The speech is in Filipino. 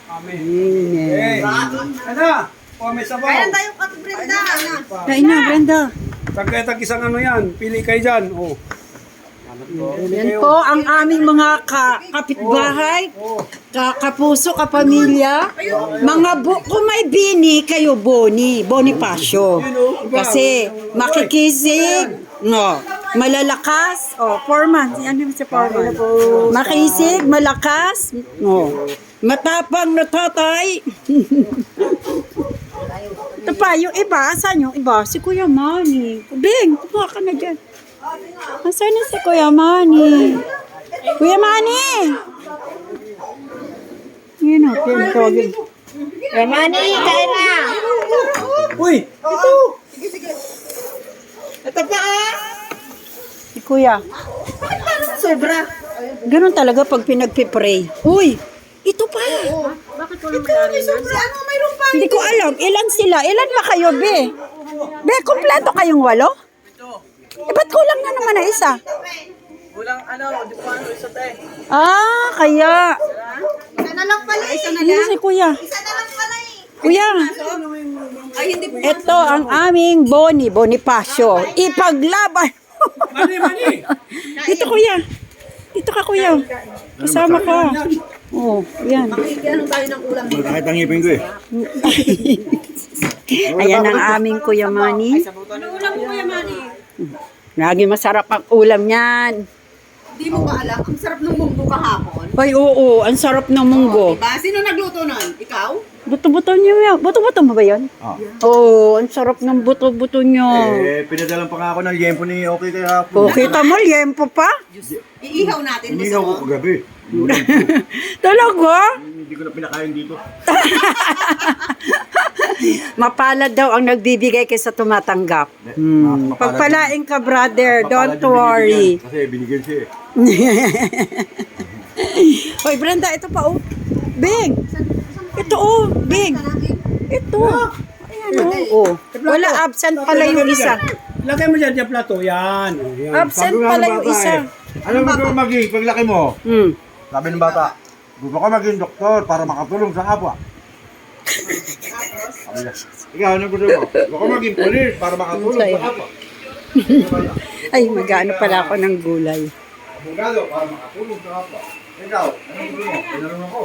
Amen. Amen. Ano? O, may sabaw. Kaya tayo Ate Brenda. Kain na, Brenda. Tag isang ano yan. Pili kayo dyan. O. Yan po ang aming mga kapitbahay, kapuso, kapamilya. Mga kung may Bini, kayo Bonifacio. Kasi makikisig, no, malalakas, foreman, yan yung si foreman. Makisig, malakas, no, matapang na tatay. Ito pa, yung iba, saan yung iba? Si Kuya Manny. Bing, kumuha ka na dyan. Nasaan na si Kuya Manny? Kuya Manny! Yun o, pinatawagin. Kuya Manny, kain na. Uy! Ito! Ito pa Si Kuya. Sobra. Ganun talaga pag pinagpipray. Uy! Ito pa! Bakit walang may-ari na? Ano, mayroon pa. Hindi ko alam. Ilan sila? Ilan ba kayo, Be? Be, kompleto kayong 8? Ba't kulang na naman na isa? Kulang di pa isa tayo. Ah, kaya. Isa na lang pala eh. Hindi si Kuya. Isa na lang pala eh. Kuya, Ay, hindi po. ito ang aming Bonifacio. Ipaglaban. Mani! Dito, Kuya. Dito ka, Kuya. Kasama ka. Oh, yan. Ano tayo ng ulam dito? Kahit ang ngipin ko eh. Ayan ang aming Kuya Manny. Ano ulam mo, Kuya Manny? Lagi masarap ang ulam niyan. Di mo ba alam? Ang sarap ng munggo kahapon. Ay, oo. Ang sarap ng munggo. Diba? Sino nagluto nun? Ikaw? Buto-buto niyo yan. Buto-buto mo ba yan? Ah. Oo, ang sarap ng buto-buto niyo. Pinadalan pa nga ako ng yempo ni Okay kaya hapon. Oh, kita mo, liempo pa? Iihaw natin. Hindi Gusto ako mo? kagabi. Talaga? Hindi ko na pinakain dito. Mapalad daw ang nagbibigay kaysa tumatanggap. Pagpalain ka, brother. Don't worry. Kasi binigyan siya eh. Hoy, Brenda, ito pa, oh. Bing! Ito, oh. Bing! Ito. Ayan, oh. Wala, absent pala yung isa. Lagay mo dyan plato. Yan. Yan. Absent pala yung isa. Ano mo gusto maging paglaki mo? Hmm. Sabi ng bata, gusto ko maging doktor para makatulong sa kapwa. Sabi niya, ikaw, ano gusto mo? Gusto ko maging polis para makatulong sa kapwa. Ay, mag-ano pala ako ng gulay. Abogado para makatulong sa kapwa. Ikaw, ano gusto mo? Pinarong ako.